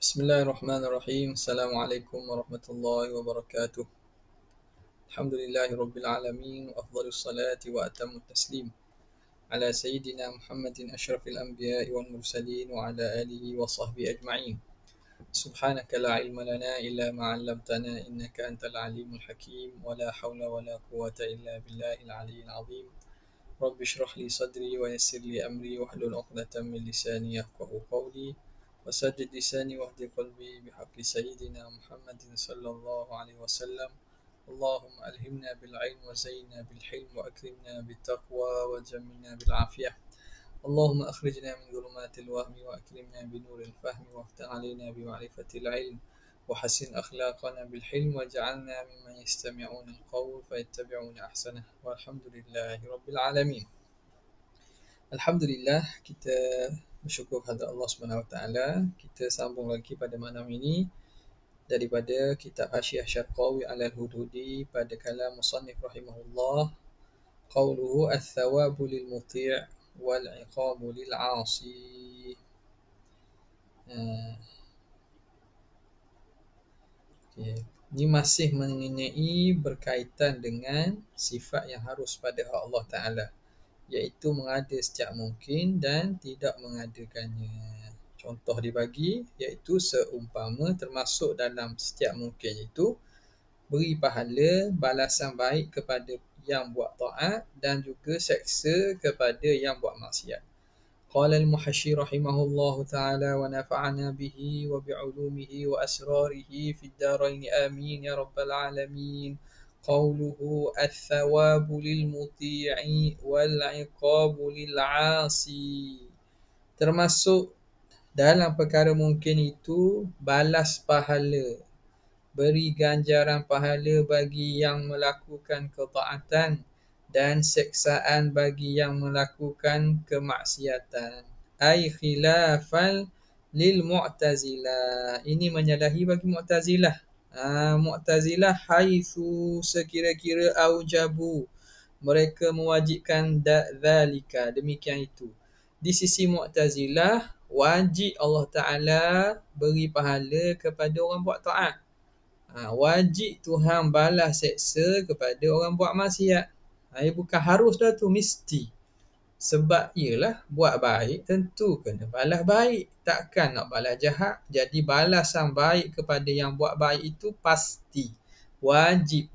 Bismillahirrahmanirrahim. Assalamualaikum warahmatullahi wabarakatuh. Alhamdulillahi rabbil alamin wa afdhalus salati wa atamut taslim ala sayyidina Muhammadin asyrafil anbiya'i wal mursalin wa ala alihi wa sahbihi ajma'in. Subhanaka la ilma lana illa ma 'allamtana innaka antal alimul hakim wa la hawla wa la quwwata illa billahil aliyyil azim. Rabbi shrah li sadri wa yassir li amri wahlul 'uqdatam min lisani yafqahu qawli وسدد لساني واهد قلبي بحق سيدنا محمد صلى الله عليه وسلم. اللهم ألهمنا بالعلم وزينا بالحلم وأكرمنا بالتقوى وجملنا بالعافية. اللهم أخرجنا من ظلمات الوهم وأكرمنا بنور الفهم وافتح علينا بمعرفة العلم وحسن أخلاقنا بالحلم واجعلنا ممن يستمعون القول فيتبعون أحسنه والحمد لله رب العالمين. Alhamdulillah, kita bersyukur kepada Allah Subhanahu Wa Taala. Kita sambung lagi pada malam ini daripada kitab Hasyiah Syarqawi Alal Hududi pada kalam musannif rahimahullah. Qauluhu ats-tsawabu lil muti' wal 'iqabu lil 'asi. Ini masih mengenai berkaitan dengan sifat yang harus pada Allah Taala, iaitu mengada setiap mungkin dan tidak mengadakannya. Contoh dibagi iaitu seumpama termasuk dalam setiap mungkin itu beri pahala balasan baik kepada yang buat taat dan juga seksa kepada yang buat maksiat. Qala al-Muhashshi rahimahullahu ta'ala wa nafa'ana bihi wa bi'ulumihi wa asrarihi fid darain amin ya rabbal alamin. Qawluhu ats-tsawabu lil muti'i wal 'iqabu lil 'asi. Termasuk dalam perkara mungkin itu balas pahala, beri ganjaran pahala bagi yang melakukan ketaatan dan seksaan bagi yang melakukan kemaksiatan. Ai khilafan lil mu'tazilah. Ini menyalahi bagi mu'tazilah. Mu'tazilah haitsu sekira-kira aujabu, mereka mewajibkan dzalika, demikian itu. Di sisi Mu'tazilah, wajib Allah Ta'ala beri pahala kepada orang buat taat. Wajib Tuhan balas seksa kepada orang buat maksiat. Bukan harus dah tu, mesti. Sebab ialah buat baik tentu kena balas baik, takkan nak balas jahat. Jadi balasan baik kepada yang buat baik itu pasti, wajib.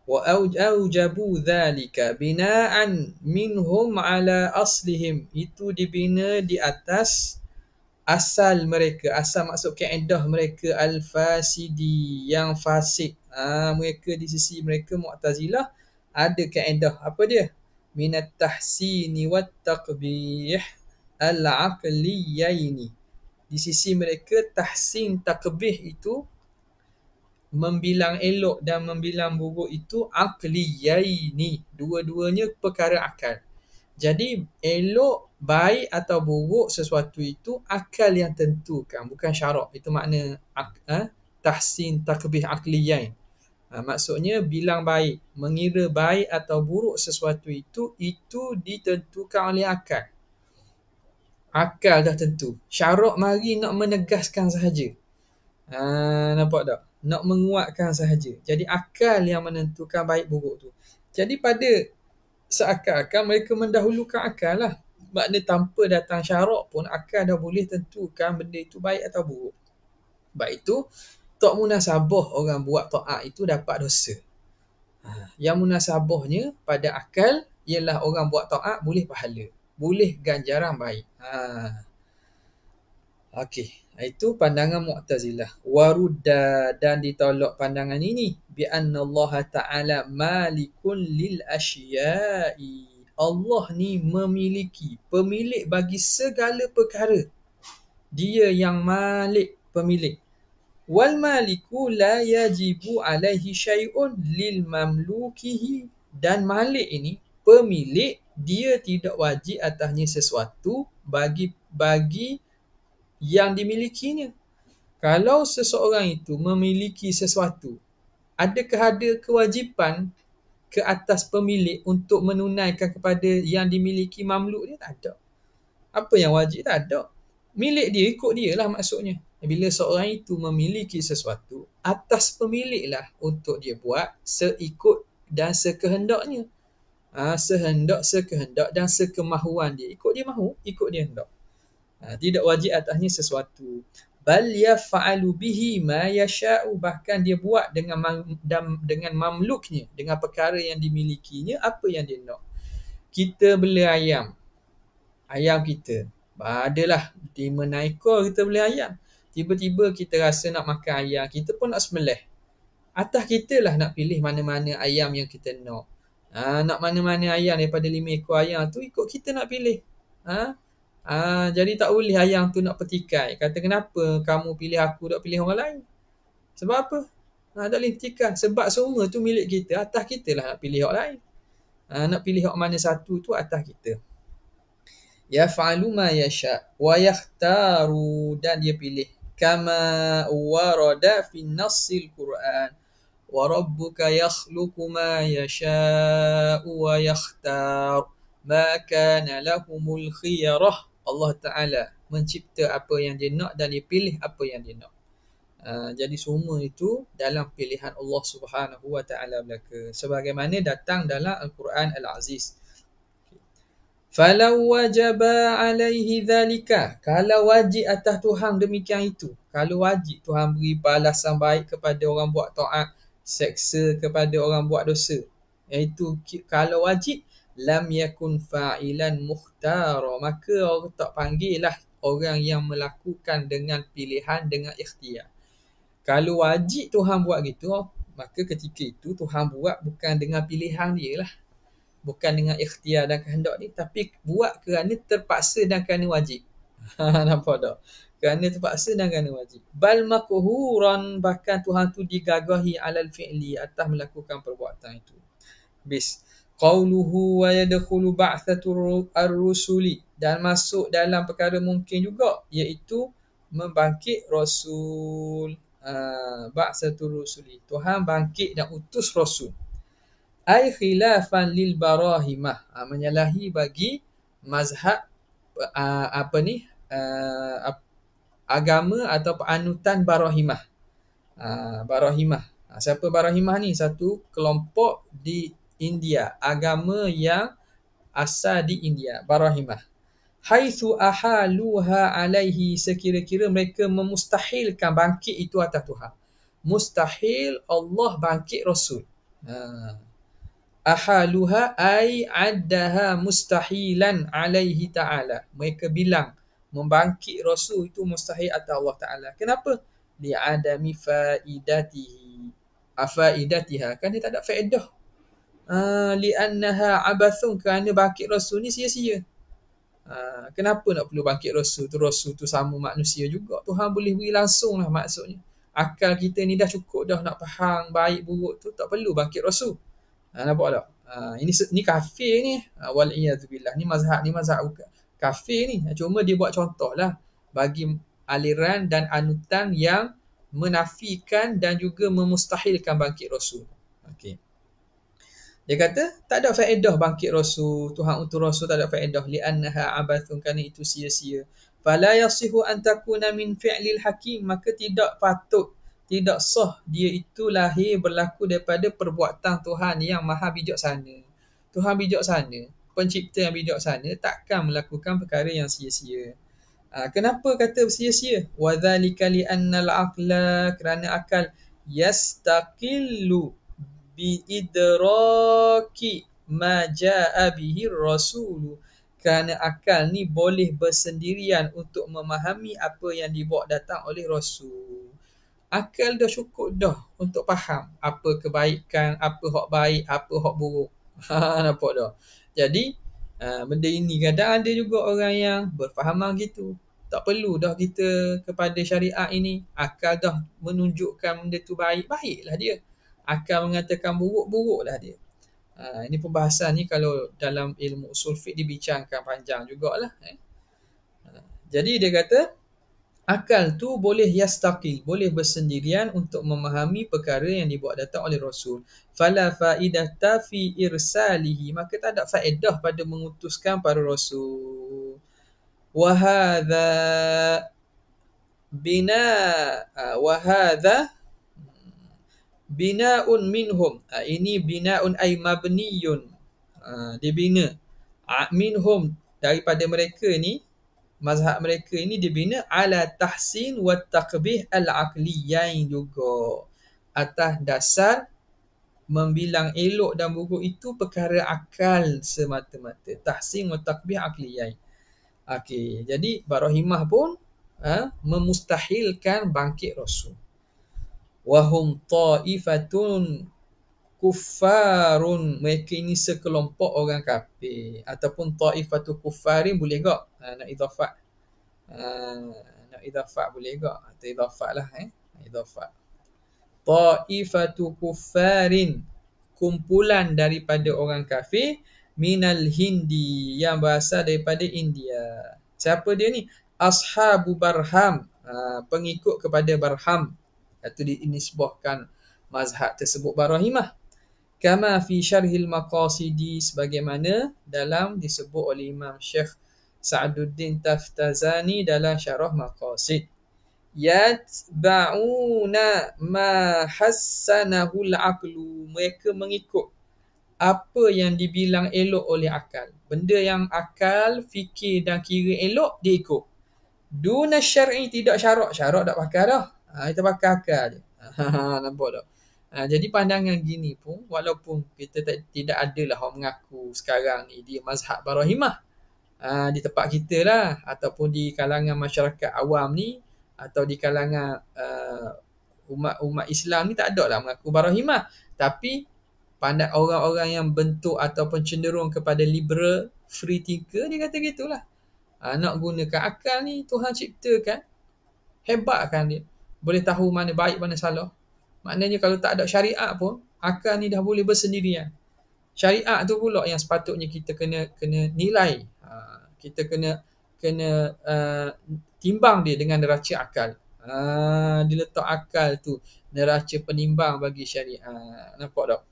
Wa aujabu dzalika bina'an minhum ala aslihim. Itu dibina di atas asal mereka. Asal maksud kaedah mereka al-fasidi, yang fasik. Mereka di sisi mereka Mu'tazilah ada kaedah. Apa dia? Minat tahsini wat taqbih al-aqliyaini. Di sisi mereka tahsin taqbih itu, membilang elok dan membilang buruk itu aqliyaini, dua-duanya perkara akal. Jadi elok, baik atau buruk sesuatu itu akal yang tentukan, bukan syarak. Itu makna tahsin taqbih aqliyain. Maksudnya bilang baik, mengira baik atau buruk sesuatu itu ditentukan oleh akal. Akal dah tentu. Syarak mari nak menegaskan sahaja. Nampak tak? Nak menguatkan sahaja. Jadi akal yang menentukan baik buruk tu. Jadi pada seakal-akal mereka mendahulukan akal lah. Makna tanpa datang syarak pun akal dah boleh tentukan benda itu baik atau buruk. Sebab itu tak munasabah orang buat taat itu dapat dosa. Yang munasabahnya pada akal ialah orang buat taat boleh pahala, boleh ganjaran baik. Okey, itu pandangan Mu'tazilah. Warudda, dan ditolak pandangan ini bi anna Allah Ta'ala malikun lil asya'i. Allah ni memiliki, pemilik bagi segala perkara. Dia yang malik, pemilik. Wal maliku la yajibu alaihi syai'un lil mamlukihi. Dan malik ini, pemilik, dia tidak wajib atasnya sesuatu bagi yang dimilikinya. Kalau seseorang itu memiliki sesuatu, adakah ada kewajipan ke atas pemilik untuk menunaikan kepada yang dimiliki mamluk dia? Tak ada. Apa yang wajib? Tak ada. Milik dia, ikut dia lah maksudnya. Bila seorang itu memiliki sesuatu, atas pemilik lah untuk dia buat seikut dan sekehendaknya. Sekehendak dan sekemahuan dia. Ikut dia mahu, ikut dia hendak. Tidak wajib atasnya sesuatu. Bal yaf'alu bihi ma yasha'u, bahkan dia buat dengan mamluknya, dengan perkara yang dimilikinya apa yang dia nak. Kita beli ayam kita. Adalah 5 ekor kita beli ayam. Tiba-tiba kita rasa nak makan ayam, kita pun nak sembelih. Atas kita lah nak pilih mana-mana ayam yang kita nak. Nak mana-mana ayam daripada 5 ekor ayam tu ikut kita nak pilih. Jadi tak boleh ayam tu nak petikai. Kata kenapa kamu pilih aku tak pilih orang lain? Sebab apa? Tak boleh petikai. Sebab semua tu milik kita. Atas kita lah nak pilih orang lain. Nak pilih orang mana satu tu atas kita. Yaf'alu ma yasha' wa yakhtaru, dan dia pilih. Kama warada fi nassil Quran. Wa rabbuka yakhluqu ma yasha'u wa yakhtar. Ma kana lahumul khiyarah. Allah Ta'ala mencipta apa yang dia nak dan dia pilih apa yang dia nak. Jadi semua itu dalam pilihan Allah Subhanahu Wa Ta'ala belaka. Sebagaimana datang dalam Al-Quran Al-Aziz. Falau wajaba alaihi dhalika, kalau wajib atas Tuhan demikian itu. Kalau wajib Tuhan beri balasan baik kepada orang buat taat, seksa kepada orang buat dosa. Iaitu kalau wajib, lam yakun fa'ilan mukhtara, maka orang tak panggil lah orang yang melakukan dengan pilihan, dengan ikhtiar. Kalau wajib Tuhan buat gitu, maka ketika itu Tuhan buat bukan dengan pilihan dia lah, bukan dengan ikhtiar dan kehendak dia, tapi buat kerana terpaksa dan kerana wajib. Nampak tak? Kerana terpaksa dan kerana wajib. Bal makhuran, bahkan Tuhan tu digagahi alal fi'li, atas melakukan perbuatan itu. Bis qauluhu wa yadkhulu ba'thatur ar-rusuli, dan masuk dalam perkara mungkin juga, iaitu membangkit rasul. Ba'thatur rusuli, Tuhan bangkit dan utus rasul. Ai khilafan lil barahimah, menyalahi bagi mazhab agama atau anutan barahimah. Barahimah. Siapa barahimah ni? Satu kelompok di India, agama yang asal di India, barahimah. Haitsu ahaluha alaihi, sekira-kira mereka memustahilkan bangkit itu atas Tuhan. Mustahil Allah bangkit Rasul. Ahaluha ay addaha mustahilan alaihi ta'ala. Mereka bilang membangkit Rasul itu mustahil atas Allah Ta'ala. Kenapa? Li'adami faidatihi. Faidatiha, kan dia tak ada faedah. Li'annaha abathun, kerana bangkit Rasul ni sia-sia. Kenapa nak perlu bangkit Rasul tu? Rasul tu sama manusia juga. Tuhan boleh beri langsung lah maksudnya. Akal kita ni dah cukup dah nak faham baik buruk tu, tak perlu bangkit Rasul. Nampak tak? Ini kafir ni. Wal'iyadzubillah. Ni mazhab kafir ni. Cuma dia buat contoh lah bagi aliran dan anutan yang menafikan dan juga memustahilkan bangkit Rasul. Okey. Dia kata tak ada faedah bangkit Rasul, Tuhan utus Rasul tak ada faedah, li'annaha abathun, kerana itu sia-sia. Fala yasihu an takuna min fi'lil hakim, maka tidak patut, tidak sah dia itu lahir berlaku daripada perbuatan Tuhan yang maha bijaksana. Tuhan bijaksana, pencipta yang bijaksana, takkan melakukan perkara yang sia-sia. Kenapa kata sia-sia? Wa dzalika li annal aqla, kerana akal yastaqillu bi idraki ma jaa bihi rasul, kerana akal ni boleh bersendirian untuk memahami apa yang dibawa datang oleh Rasul. Akal dah cukup dah untuk faham apa kebaikan, apa hak baik, apa hak buruk. Nampak dah? Jadi benda ini kadang ada juga orang yang berfahaman gitu. Tak perlu dah kita kepada syariat ini. Akal dah menunjukkan benda tu baik, baiklah dia. Akal mengatakan buruk, buruklah dia. Ini pembahasan ni kalau dalam ilmu usul fiqh dibincangkan panjang jugalah. Jadi dia kata akal tu boleh yastaqil, boleh bersendirian untuk memahami perkara yang dibuat datang oleh Rasul. Fala faidata fi irsalihi, maka tak ada faedah pada mengutuskan para Rasul. wa hadza bina wa hadza bina'un minhum. Ini bina'un ay mabniyun. Dibina. Minhum, daripada mereka ni, mazhab mereka ini dibina ala tahsin wa taqbih al-aqliyain juga. Atas dasar membilang elok dan buruk itu perkara akal semata-mata. Tahsin wa taqbih aqliyain. Okey, jadi Barahimah pun memustahilkan bangkit Rasul. Wahum ta'ifatun kuffarun, mereka ini sekelompok orang kafir. Ataupun ta'ifatu kuffarin boleh tak? Nak idhafat. Nak idhafat boleh tak? Atau idhafat lah. Idhafat. Ta'ifatu kuffarin, kumpulan daripada orang kafir, minal hindi, yang berasal daripada India. Siapa dia ni? Ashabu Barham, pengikut kepada Barham. Itu dinisbahkan mazhab tersebut Barahimah. Kama fi syarhil maqasidi, sebagaimana dalam disebut oleh Imam Syekh Sa'duddin Taftazani dalam syarah maqasid. Yatba'una ma hassanahul aqlu, mereka mengikut apa yang dibilang elok oleh akal. Benda yang akal fikir dan kira elok, dia ikut. Duna syar'i, tidak syarak. Syarak tak pakai dah. Kita pakai akal je. Nampak tak? Jadi pandangan gini pun, walaupun kita tidak adalah orang mengaku sekarang ni dia mazhab Barahimah di tempat kita lah, ataupun di kalangan masyarakat awam ni, atau di kalangan umat Islam ni, tak ada lah mengaku Barahimah. Tapi pandang orang-orang yang bentuk ataupun cenderung kepada liberal, free thinker, dia kata gitulah. Nak gunakan akal ni, Tuhan ciptakan, hebat kan dia, boleh tahu mana baik mana salah. Maknanya kalau tak ada syariat pun, akal ni dah boleh bersendirian. Syariat tu pula yang sepatutnya kita kena nilai. Kita kena timbang dia dengan neraca akal. Diletak akal tu neraca penimbang bagi syariat. Nampak tak?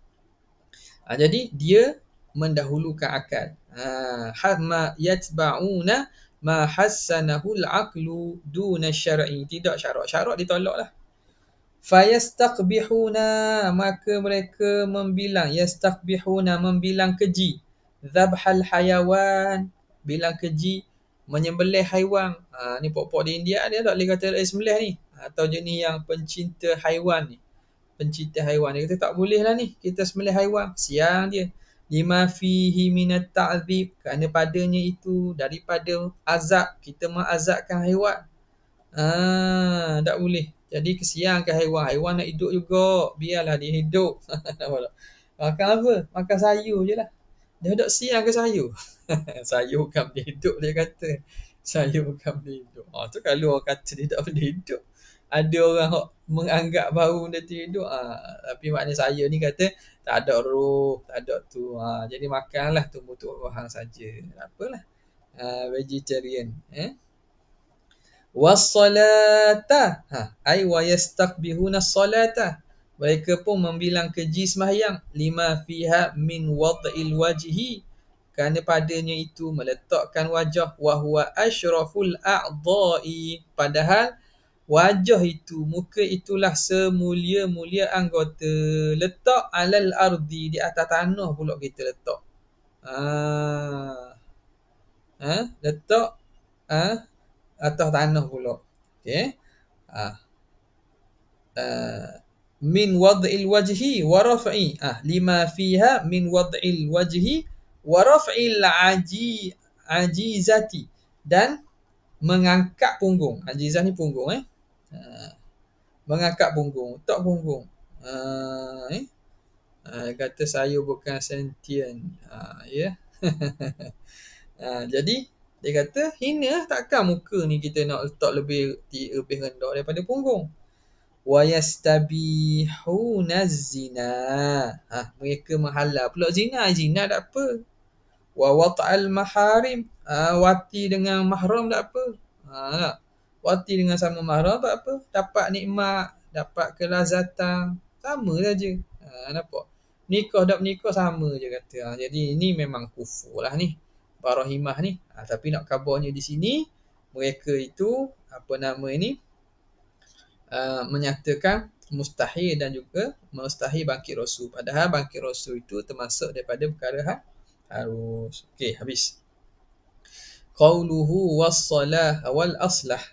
Jadi dia mendahulukan akal. Hamma yatba'una ma hassanahul aqlu duna syar'i, tidak syarak. Syarak ditolak lah. Fayastaqbihuna, maka mereka membilang, yastaqbihuna, membilang keji, dhabhal hayawan, bilang keji menyembelih haiwan. Ni pokok di India dia tak boleh kata sembelih ni, atau jenis yang pencinta haiwan ni, pencinta haiwan dia kata tak boleh lah ni kita sembelih haiwan, siang dia. Lima fihi minat ta'zib, kerana padanya itu daripada azab, kita mengazabkan haiwan. Tak boleh. Jadi kesian ke haiwan. Haiwan nak hidup juga, biarlah dia hidup. Makan apa? Makan sayur je lah. Dia tak siang ke sayur? Sayur bukan boleh hidup, dia kata. Sayur bukan boleh hidup. Tu kalau orang kata dia tak boleh hidup. Ada orang menganggap bahawa dia tu hidup. Tapi maknanya saya ni kata tak ada roh, tak ada tu. Jadi makanlah tumbuh-tumbuhan saja. Apalah. Vegetarian. Was-salata, ay wa yastaqbihuna as-salata, mereka pun membilang keji sembahyang, lima fiha min wad'il wajhi, kerana padanya itu meletakkan wajah, wa huwa asyraful a'dha'i, padahal wajah itu, muka itulah semulia-mulia anggota. Letak alal ardi, di atas tanah pula kita letak. Letak atas tanah pula. Okey. Min wad'il wajhi wa raf'i. Lima fiha min wad'il wajhi wa raf'il ajizati, dan mengangkat punggung. Ajizah ni punggung mengangkat punggung, tak punggung. Kata saya bukan sentient. Ya. Jadi dia kata hina, takkan muka ni kita nak letak lebih rendah daripada punggung. Wa yastabihuna zina. Mereka menghalal pula zina. Zina tak apa. Wa wat'al maharim. Wati dengan mahram tak apa. Wati dengan sama mahram tak apa. Dapat nikmat, dapat kelazatan, sama saja. Nampak? Nikah tak menikah sama je kata. Jadi ini memang kufur lah ni. para rahimah ni. Tapi nak khabarnya di sini, mereka itu menyatakan mustahil dan juga mustahil bangkit Rasul. Padahal bangkit Rasul itu termasuk daripada perkara harus. Okey, habis. Qauluhu was-salah wal aslah.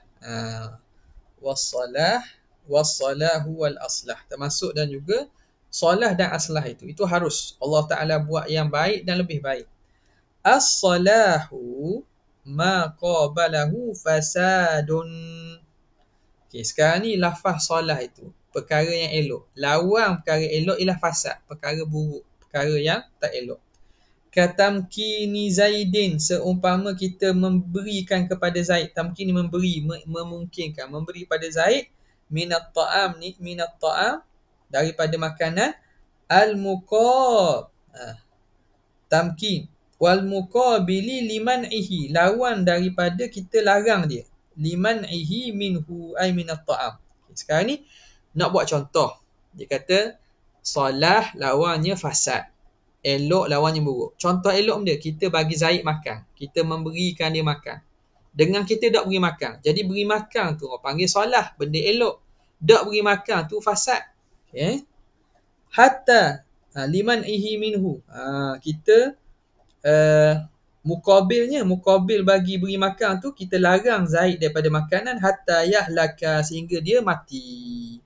Was-salah was-salahu wal aslah. Termasuk dan juga salah dan aslah itu harus. Allah Ta'ala buat yang baik dan lebih baik. As-salahu ma qabalahu fasadun. Okey, sekarang ni lafaz salah itu perkara yang elok. Lawan perkara elok ialah fasad, perkara buruk, perkara yang tak elok. Katamkini Zaidin, seumpama kita memberikan kepada Zaid. Tamkin memberi, memungkinkan, memberi pada Zaid minat ta'am ni, minat ta'am daripada makanan, al-muqab, tamkin, wal muqabili liman'ihi, lawan daripada kita larang dia, liman'ihi minhu ay minat ta'am. Sekarang ni nak buat contoh. Dia kata salah lawannya fasad, elok lawannya buruk. Contoh elok dia, kita bagi Zaid makan, kita memberikan dia makan. Dengan kita tak beri makan, jadi beri makan tu orang panggil salah, benda elok. Tak beri makan tu fasad. Okay. Hatta liman ihi minhu, kita mukabil bagi beri makan tu, kita larang Zaid daripada makanan, hatta yahlaka, sehingga dia mati.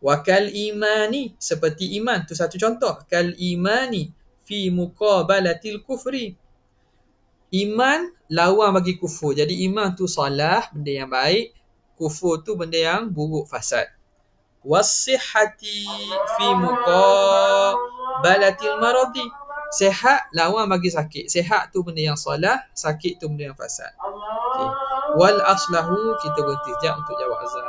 Wa kal imani, seperti iman tu satu contoh. Kal imani fi muqabalatil kufri, iman lawan bagi kufur. Jadi iman tu salah, benda yang baik, kufur tu benda yang buruk, fasad. Wasihhati fi muqabalatil maradi, sehat lawan bagi sakit. Sehat tu benda yang salah, sakit tu benda yang fasad. Okay. Wal aslahu, kita berhenti sekejap untuk jawab azan.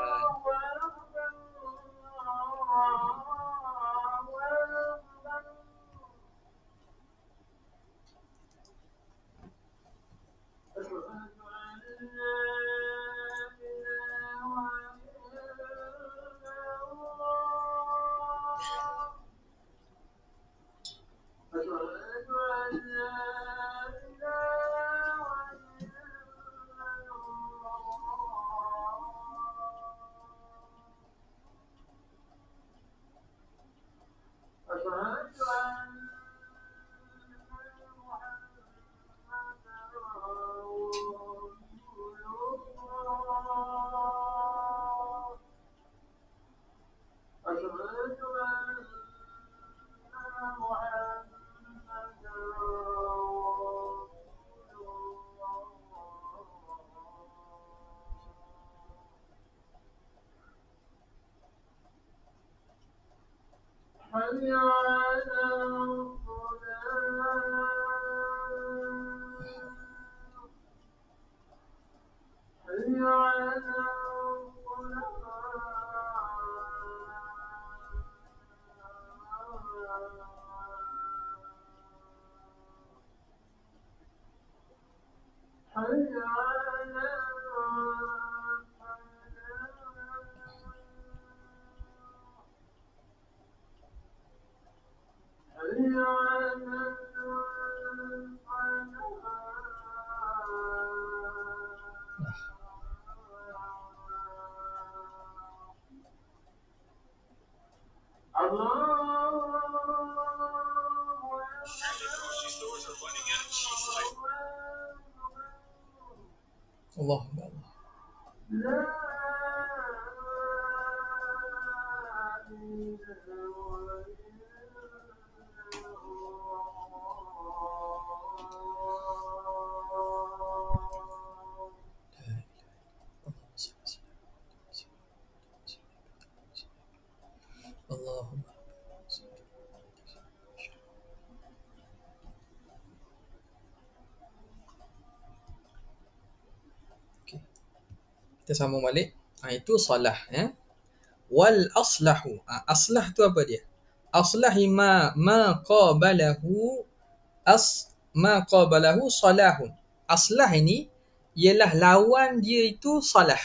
Allahumma Allah. Allahumma. Okay. Kita sambung balik. Itu salah, ya. Wal aslahu. Aslah tu apa dia? Aslahi ma qabalahu salahun. Aslah ini ialah lawan dia itu salah.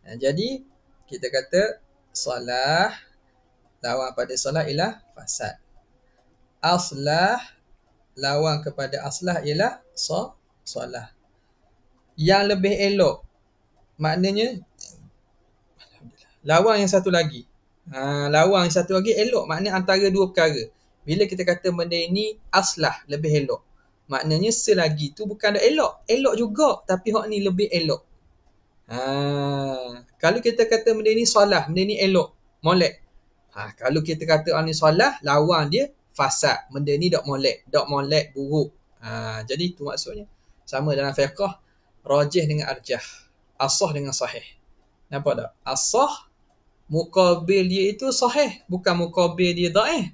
Jadi kita kata salah, lawan pada salah ialah fasad. Aslah Lawan kepada aslah ialah solah. Yang lebih elok, maknanya lawan yang satu lagi. Lawan yang satu lagi elok, maknanya antara dua perkara. Bila kita kata benda ini aslah, lebih elok, maknanya selagi tu bukan dah elok. Elok juga, tapi hak ni lebih elok. Kalau kita kata benda ni solah, benda ni elok, molek. Kalau kita kata ni solah, lawan dia fasad. Benda ni dok molek, buruk. Jadi itu maksudnya. Sama dalam fiqh, rajih dengan arjah, asah dengan sahih. Nampak tak? Asah muqabil dia itu sahih, bukan muqabil dia dhaif.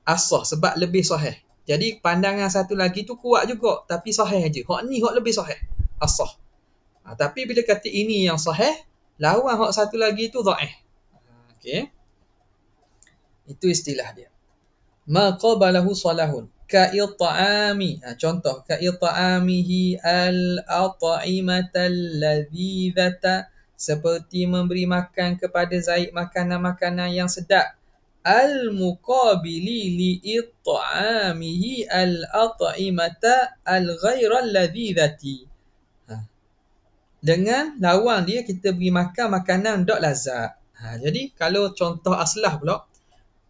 Asah sebab lebih sahih. Jadi pandangan satu lagi tu kuat juga, tapi sahih aja. Hak ni hak lebih sahih. Asah. Tapi bila kata ini yang sahih, lawan hak satu lagi tu dhaif. Okey. Itu istilah dia. Ma qabalahu salahun ka'it'ami. Contoh, ka'it'amihi al-at'imatal ladzizata, seperti memberi makan kepada Zaid makanan-makanan yang sedap. Al-muqabili li'it'amihi al-at'imata al-ghairal ladzizati. Dengan lawan dia kita beri makan makanan dok lazat. Jadi kalau contoh aslah pula,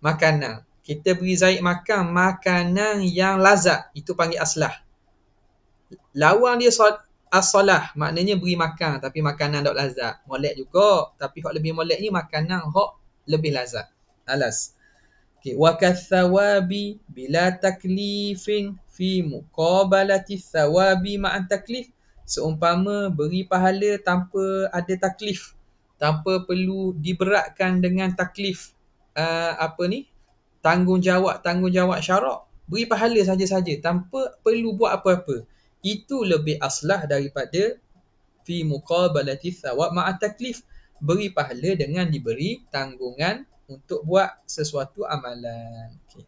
makanan. Kita beri Zaid makan makanan yang lazat, itu panggil aslah. Lawan dia as-salah, maknanya beri makan tapi makanan dok lazat. Molek juga, tapi hak lebih molek ni makanan hak lebih lazat. Alas. Okey, wa kathawabi bila taklifin fi muqabalati thawabi ma'an taklif. Seumpama beri pahala tanpa ada taklif, tanpa perlu diberatkan dengan taklif, tanggungjawab syarak. Beri pahala saja-saja tanpa perlu buat apa-apa. Itu lebih aslah daripada fi muqabalati thawab ma'a taklif. Beri pahala dengan diberi tanggungan untuk buat sesuatu amalan. Okay.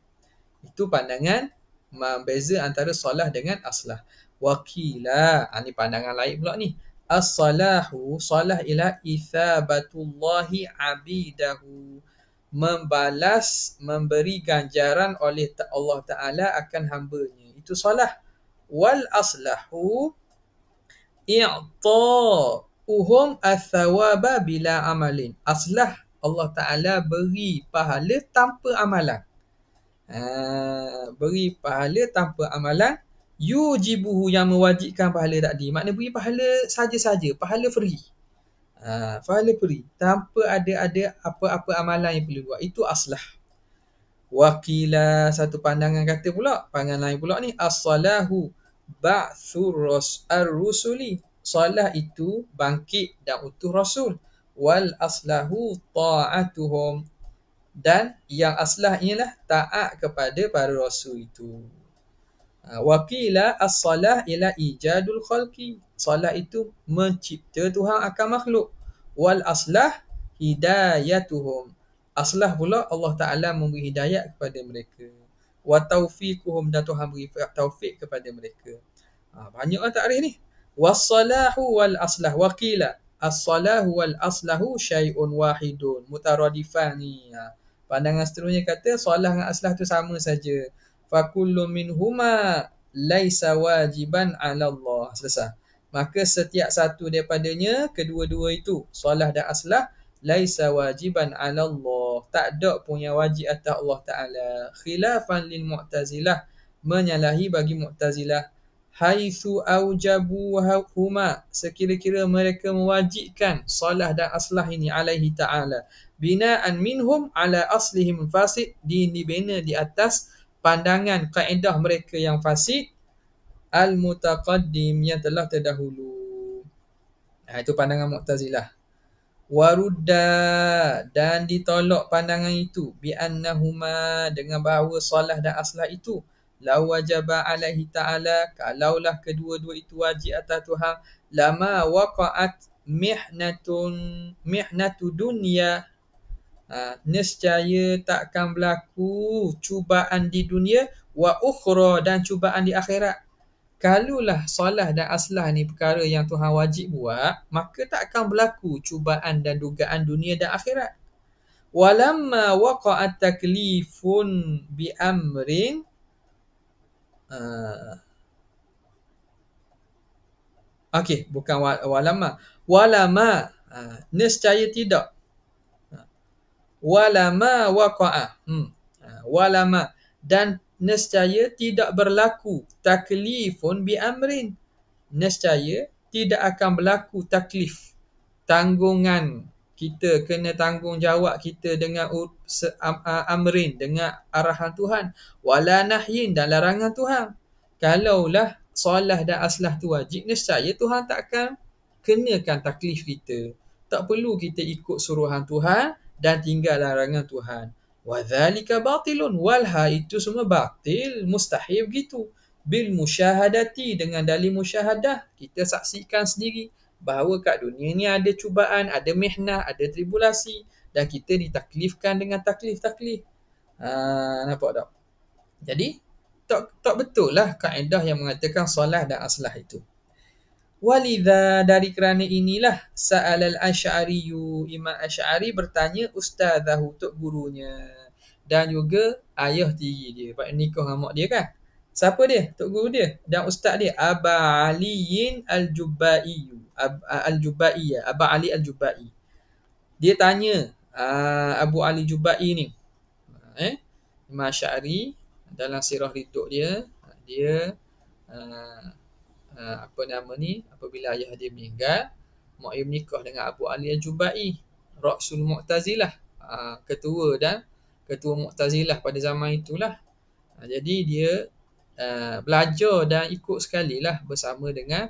Itu pandangan membeza antara salah dengan aslah. Wakila, ini pandangan lain pula ni. As-salahu, salah ialah ithabatullahi abidahu, membalas, memberi ganjaran oleh Allah Ta'ala akan hambanya. Itu salah. Wal aslahu i'ta'uhum athawaba bila amalin. Aslah, Allah Ta'ala beri pahala tanpa amalan. Beri pahala tanpa amalan. Yujibuhu, yang mewajibkan pahala tadi. Maknanya beri pahala saja-saja, pahala free. Pahala free, tanpa ada apa-apa amalan yang perlu buat. Itu aslah. Wakila, satu pandangan kata pula, pandangan lain pula ni, as-salahu ba'thur ar-rusuli. Salah itu bangkit dan utuh Rasul. Wal aslahu ta'atuhum, dan yang aslah ialah taat kepada para Rasul itu. Wakila as-salah ialah ijadul khalqi. Salah itu mencipta Tuhan akan makhluk. Wal aslah hidayatuhum. Aslah pula Allah Ta'ala memberi hidayat kepada mereka. Wa taufiquhum, dan Tuhan beri taufik kepada mereka. Banyaklah takrif ni. Was-salahu wal aslah. Wakila as-salahu wal aslahu syai'un wahidun mutaradifani. Pandangan seterusnya kata salah dengan aslah tu sama saja. Fakullu minhuma laisa wajiban 'ala Allah. Selesai. Maka setiap satu daripadanya, kedua-dua itu, salah dan aslah, laisa wajiban 'ala Allah, tak ada punya wajib atas Allah Ta'ala. Khilafan lil Mu'tazilah, menyalahi bagi Mu'tazilah. Haitsu aujabuhuma, sekira-kira mereka mewajibkan salah dan aslah ini alaihi ta'ala, bina'an minhum ala aslihim fasid, dibina di atas pandangan kaedah mereka yang fasid, al-mutaqaddim, yang telah terdahulu. Itu pandangan Mu'tazilah. Warudda, dan ditolak pandangan itu, bi'annahuma, dengan bahawa salah dan aslah itu, la wajaba alaihi ta'ala, kalaulah kedua-dua itu wajib atas Tuhan, lama waqa'at mihnatu dunya, nescaya takkan berlaku cubaan di dunia, wa ukhra, dan cubaan di akhirat. Kalaulah salah dan aslah ni perkara yang Tuhan wajib buat, maka tak akan berlaku cubaan dan dugaan dunia dan akhirat. Walamma waqa'at taklifun bi amrin Uh, Okey, bukan walama. Walama, nescaya tidak. Walama waqa'a. Walama, dan nescaya tidak berlaku taklifun bi amrin. Nescaya tidak akan berlaku taklif, tanggungan kita, kena tanggungjawab kita dengan amrin, dengan arahan Tuhan, wala nahyin, dan larangan Tuhan. Kalaulah solah dan aslah tu wajib, nescaya Tuhan tak akan kenakan taklif kita. Tak perlu kita ikut suruhan Tuhan dan tinggal larangan Tuhan. Wa dzalika batilun, walha, itu semua batil, mustahil begitu. Bil musyahadati, dengan dalil musyahadah, kita saksikan sendiri bahawa kat dunia ni ada cubaan, ada mihnah, ada tribulasi, dan kita ditaklifkan dengan taklif-taklif. Nampak tak? Jadi tak betul lah kaedah yang mengatakan solah dan aslah itu. Walidha, dari kerana inilah, sa'al al-Asy'ariyu, Imam Asy'ari bertanya ustazahu, tok gurunya, dan juga ayah tiri dia, sebab nikah dengan mak dia kan. Siapa dia? Tok guru dia dan ustaz dia, Aba Aliyin Al-Jubba'i. Al-Jubba'i, Aba Ali Al-Jubba'i. Dia tanya Abu Ali Jubba'i ni, Imam Asy'ari dalam sirah hidup dia, dia apa nama ni, apabila ayah dia meninggal, mak dia menikah dengan Abu Ali Al-Jubba'i, Ra'sul Mu'tazilah, ketua Mu'tazilah pada zaman itulah. Jadi dia belajar dan ikut sekali lah bersama dengan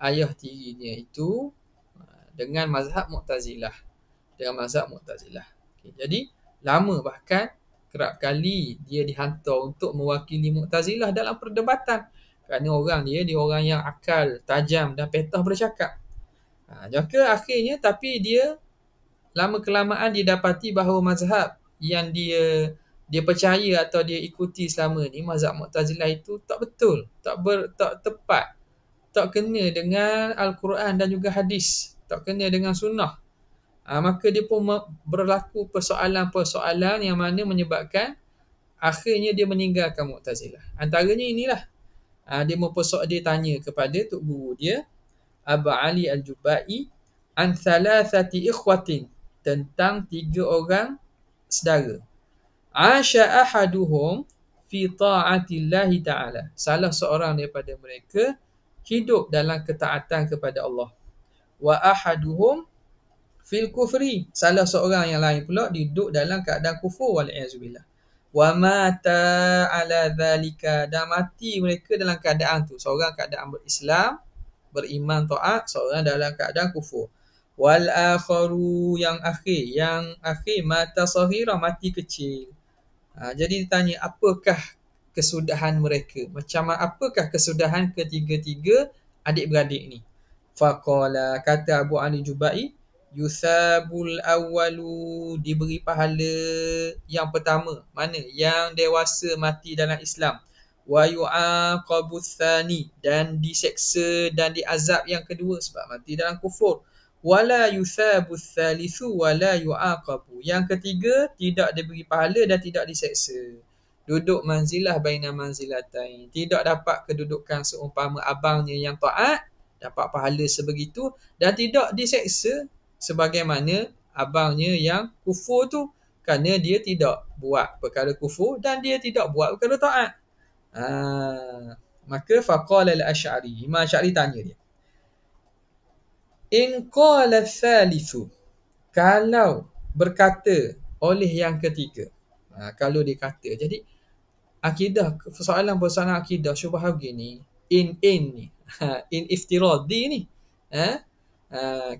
ayah tirinya itu dengan mazhab Mu'tazilah. Okay, jadi lama, bahkan kerap kali dia dihantar untuk mewakili Mu'tazilah dalam perdebatan. Kerana orang dia orang yang akal tajam dan petah bercakap. Maka akhirnya, tapi dia lama kelamaan dia dapati bahawa mazhab yang dia percaya atau dia ikuti selama ni, mazhab Mu'tazilah itu tak betul, tak tepat, tak kena dengan Al-Quran dan juga hadis, tak kena dengan sunnah. Maka dia pun berlaku persoalan-persoalan yang mana menyebabkan akhirnya dia meninggalkan Mu'tazilah. Antaranya inilah, dia tanya kepada tok guru dia, Abu Ali Al-Jubba'i, an thalathati ikhwatin, tentang 3 orang saudara. Asya ahaduhum fi ta'atillahi ta'ala, salah seorang daripada mereka hidup dalam ketaatan kepada Allah. Wa ahaduhum fil kufri, salah seorang yang lain pula duduk dalam keadaan kufur, wal'iyazubillah. Wa mata ala dhalika, dan mati mereka dalam keadaan tu, seorang keadaan berislam, beriman taat, seorang dalam keadaan kufur. Wal akharu, yang akhir mata saghira, mati kecil. Jadi ditanya apakah kesudahan mereka, apakah kesudahan ketiga-tiga adik-beradik ni. Faqala, kata Abu Ali Jubba'i, yusabul awwalu, diberi pahala yang pertama, mana yang dewasa mati dalam Islam, wa yu'aqabus tsani, dan diseksa dan diazab yang kedua sebab mati dalam kufur, wala yusabus tsalitsu wala yu'aqabu, yang ketiga tidak diberi pahala dan tidak diseksa. Duduk manzilah baina manzilatain, tidak dapat kedudukan seumpama abangnya yang taat, dapat pahala sebegitu, dan tidak diseksa sebagaimana abangnya yang kufur tu, kerana dia tidak buat perkara kufur dan dia tidak buat perkara taat. Maka faqala al-Asy'ari, Imam Asy'ari tanya dia, in qala thalithu, kalau berkata oleh yang ketiga, kalau dia kata, jadi akidah, persoalan akidah syubhah begini, in ni in iftiradi ni,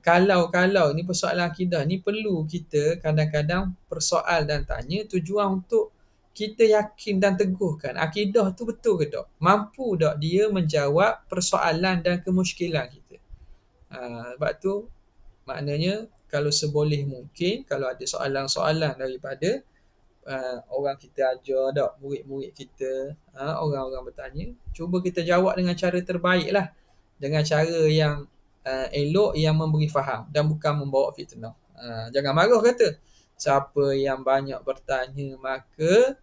kalau ni persoalan akidah ni perlu kita kadang-kadang persoal dan tanya, tujuan untuk kita yakin dan teguhkan akidah tu betul ke tak, mampu tak dia menjawab persoalan dan kemusykilan kita. Sebab tu maknanya kalau seboleh mungkin, kalau ada soalan-soalan daripada orang kita ajar tak, murid-murid kita, orang-orang bertanya, cuba kita jawab dengan cara terbaik lah, dengan cara yang elok, yang memberi faham dan bukan membawa fitnah. Jangan marah kata, siapa yang banyak bertanya maka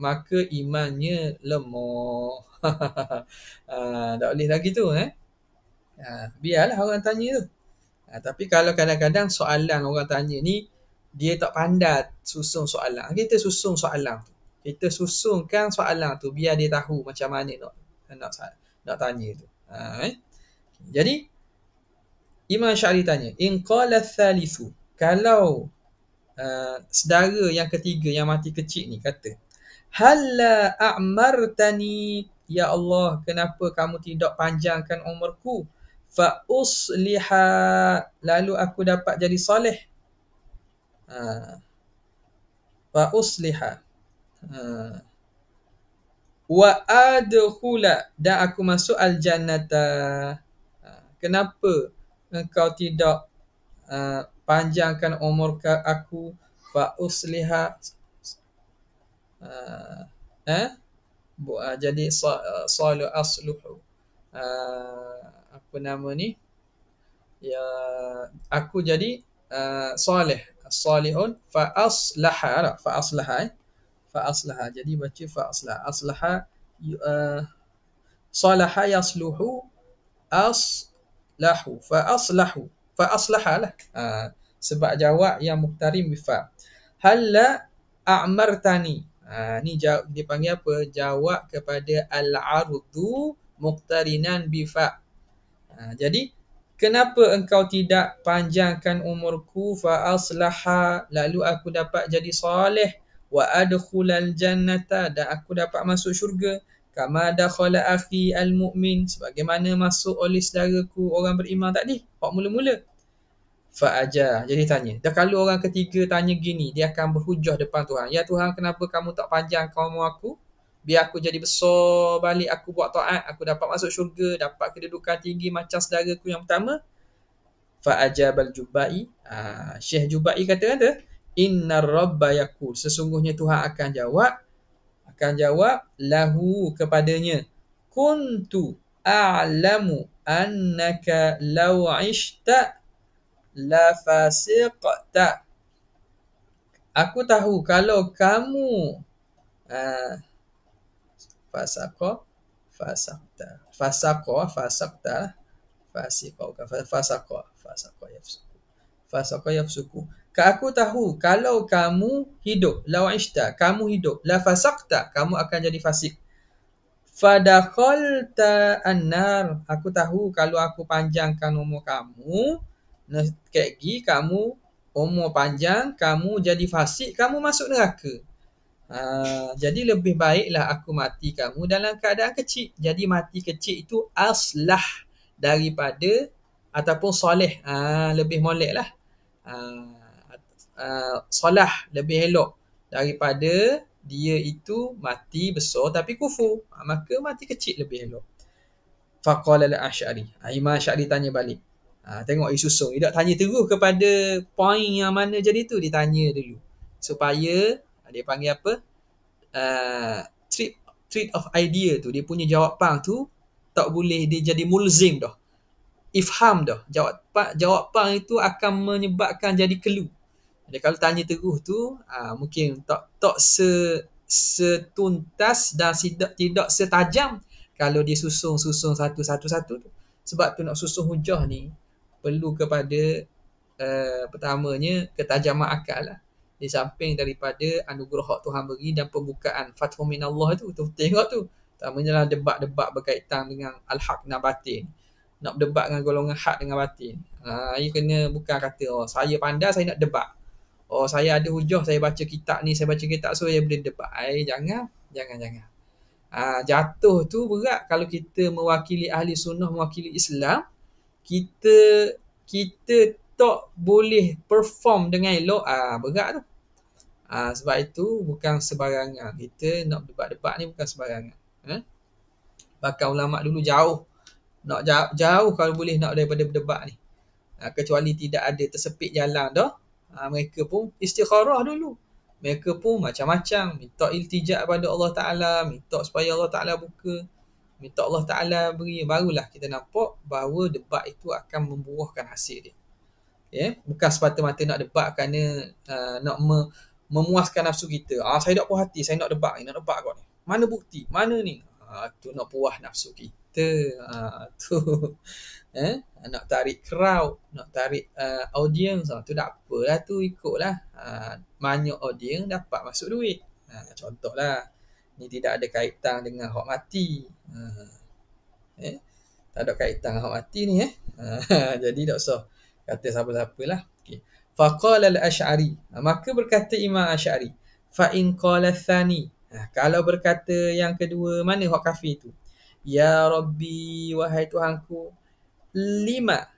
maka imannya lemah. Tak boleh lagi tu. Biarlah orang tanya tu. Tapi kalau kadang-kadang soalan orang tanya ni, dia tak pandai susun soalan. Kita susun soalan tu. Kita susunkan soalan tu biar dia tahu macam mana nak tanya tu. Jadi Imam Sya'ri tanya, in qala thalithu, kalau saudara yang ketiga yang mati kecil ni kata, halla a'martani, ya Allah, kenapa kamu tidak panjangkan umurku, fa usliha, lalu aku dapat jadi soleh. Fa usliha, wa adkhula, dan aku masuk al-jannata. Kenapa engkau tidak panjangkan umur aku, fa usliha, jadi salu asluhu, apa nama ni, ya, aku jadi soleh, salihun, fa aslaha, jadi baca fa aslaha, salaha yasluhu, aslahu, fa aslaha lah. Sebab jawab yang muqtarin bifa. Halla a'martani, ni dia panggil apa? Jawab kepada al-ardu muqtarinan bifa. Jadi kenapa engkau tidak panjangkan umurku, fa aslaha, lalu aku dapat jadi soleh, wa adkhulal jannata, dan aku dapat masuk syurga, kama dakhala akhi al-mu'min, sebagaimana masuk oleh saudaraku orang beriman tadi, hak mula-mula. Fa aja, jadi tanya. Dan kalau orang ketiga tanya gini, dia akan berhujah depan Tuhan. Ya Tuhan, kenapa kamu tak panjangkan umur aku? Biar aku jadi besar balik, aku buat taat, aku dapat masuk syurga, dapat kedudukan tinggi macam saudaraku yang pertama. Fa ajabal Jubai, Syekh Jubai kata, innar rabba yaqul, sesungguhnya Tuhan akan jawab lahu, kepadanya, kuntu a'lamu annaka law 'ishta la fasiqta, aku tahu kalau kamu fasaqta, yafsuku. Aku tahu kalau kamu hidup, law 'ishta, kamu hidup, la fasaqta, kamu akan jadi fasik. Fadakhalta annar, aku tahu kalau aku panjangkan umur kamu, kegi kamu umur panjang, kamu jadi fasik, kamu masuk neraka. Jadi lebih baiklah aku mati kamu dalam keadaan kecil. Jadi mati kecil itu aslah daripada, ataupun soleh, lebih molek lah, solah, lebih elok daripada dia itu mati besar tapi kufur, maka mati kecil lebih elok. Faqala al-Asy'ari, Imam Asy'ari tanya balik. Tengok susun, dia tak tanya terus kepada poin yang mana jadi tu, dia tanya dulu supaya dia panggil apa, treat of idea tu, dia punya jawapan tu tak boleh dia jadi mulzim dah, ifham dah. Jawapan itu akan menyebabkan jadi clue. Jadi kalau tanya terus tu, mungkin tak setuntas dan tidak setajam kalau dia susun satu-satu tu. Sebab tu nak susun hujah ni perlu kepada pertamanya ketajaman akal lah. Di samping daripada anugerah Tuhan beri dan pembukaan Fathu minallah tu tengok tu. Pertamanya lah debat-debat berkaitan dengan al-haq dan batin. Nak berdebat dengan golongan hak dengan batin. Ia kena bukan kata, saya pandai, saya nak debat. Saya ada hujah, saya baca kitab ni, saya baca kitab, so saya boleh debat. Jangan. Jatuh tu berat. Kalau kita mewakili ahli sunnah, mewakili Islam, kita tak boleh perform dengan elok, berat tu. Sebab itu bukan sebarangan. Kita nak debat-debat ni bukan sebarangan. Bahkan ulama dulu jauh kalau boleh nak daripada berdebat ni. Kecuali tidak ada tersepit jalan dah. Mereka pun istikharah dulu. Mereka pun macam-macam. Minta iltijak pada Allah Ta'ala. Minta supaya Allah Ta'ala buka. Minta Allah Ta'ala beri. Barulah kita nampak bahawa debat itu akan membuahkan hasil dia. Bukan semata-mata nak debat kerana nak memuaskan nafsu kita. Saya tak puas hati, saya nak debat kau ni. Mana bukti? Mana ni? Tu nak puas nafsu kita. Tu nak tarik crowd, nak tarik audience, tu tak apalah, tu ikutlah. Banyak audience dapat masuk duit. Contohlah, ni tidak ada kaitan dengan hak mati. Tak ada kaitan dengan hak mati ni. Jadi tak usah kata siapa-siapalah. Okay. Faqala al-Asy'ari, maka berkata Imam Asy'ari, fa in qala tsani, kalau berkata yang kedua, mana hak kafir tu? Ya Rabbi, wahai Tuhanku, lima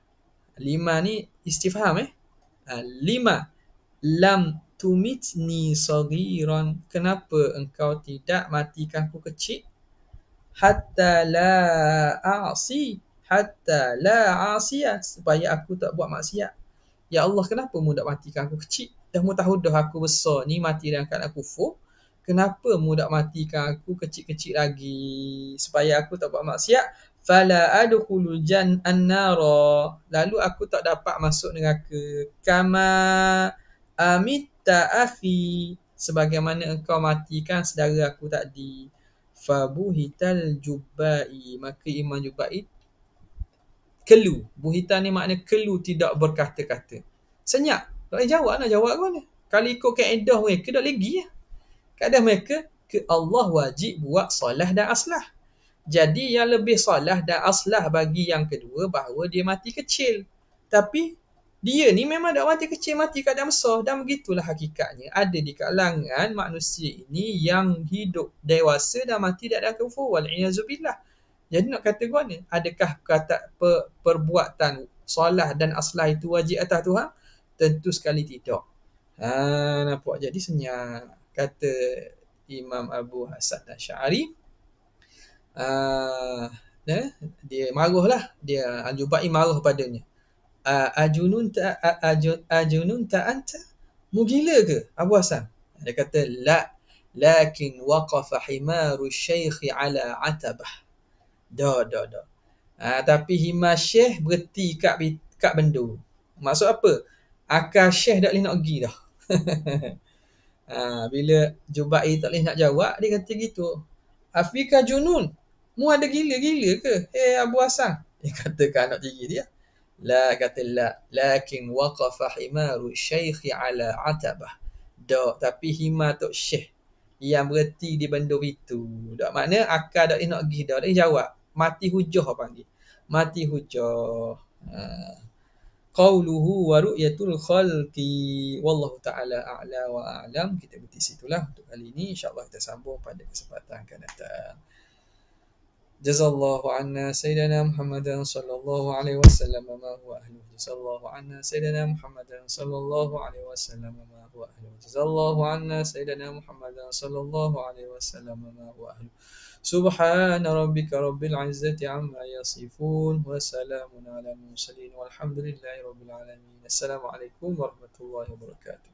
ni istifham lima lam tumitni saghiran, kenapa engkau tidak matikanku kecil? Hatta la asiya, supaya aku tak buat maksiat. Ya Allah, kenapa mu tak matikan aku kecil? Dah mu tahu dah aku besar ni mati dalam keadaan kufur. Kenapa mu tak matikan aku kecil-kecil lagi supaya aku tak buat maksiat? Fala adkhulul annara, lalu aku tak dapat masuk neraka. Kama amitta akhi, sebagaimana engkau matikan saudara aku tadi. Fabuhital Jubba'i, maka Imam Jubba'i kelu. Buhitan ni makna kelu, tidak berkata-kata. Senyap. Tak boleh jawab, nak jawab ke mana? Kalau ikut kaedah mereka, tak lagi. Kaedah mereka, Allah wajib buat salah dan aslah. Jadi yang lebih salah dan aslah bagi yang kedua, bahawa dia mati kecil. Tapi dia ni memang tak mati kecil, mati keadaan besar. Dan begitulah hakikatnya. Ada di kalangan manusia ini yang hidup dewasa dan mati dalam kufur. Wal'iyazubillah. Jadi nak kata gua ni, adakah kata perbuatan salah dan aslah itu wajib atas Tuhan? Tentu sekali tidak. Nampak? Jadi senyap. Kata Imam Abu Hasan Asy'ari, dia marahlah. Dia Al-Jubba'i marah padanya. Ajunun ta anta? Mu gila ke Abu Hasan? Dia kata, la, lakin waqafa himaru syaikh ala atabah. Dah. Tapi himar syekh berhenti kat bendu. Maksud apa? Akal syekh tak boleh nak pergi dah. Bila Jubba'i tak boleh nak jawab, dia kata gitu. Afika junun, mu ada gila-gila ke? Abu Hasan. Dia katakan anak tiri dia. La, kata la, lakin waqafa himaru syaikh ala atabah. Dah, tapi himar tok syekh yang berhenti di bendu itu. Tak makna akal tak boleh nak pergi dah. Dia jawab. Mati hujah panggil. Mati hujah. Qauluhu wa ru'yatul khalqi. Wallahu ta'ala a'la wa a'lam. Kita berhenti situlah untuk kali ini. InsyaAllah kita sambung pada kesempatan akan datang. Jazallahu anna Sayyidina Muhammadan sallallahu alaihi wasallam ma huwa ahluh. Jazallahu anna Sayyidina Muhammadan sallallahu alaihi wasallam ma huwa ahluh. Jazallahu anna Sayyidina Muhammadan sallallahu alaihi wasallam ma huwa ahluh. Subhana rabbika rabbil izzati amma yasifun wa salamun ala mursalin walhamdulillahi rabbil alamin. Assalamualaikum warahmatullahi wabarakatuh.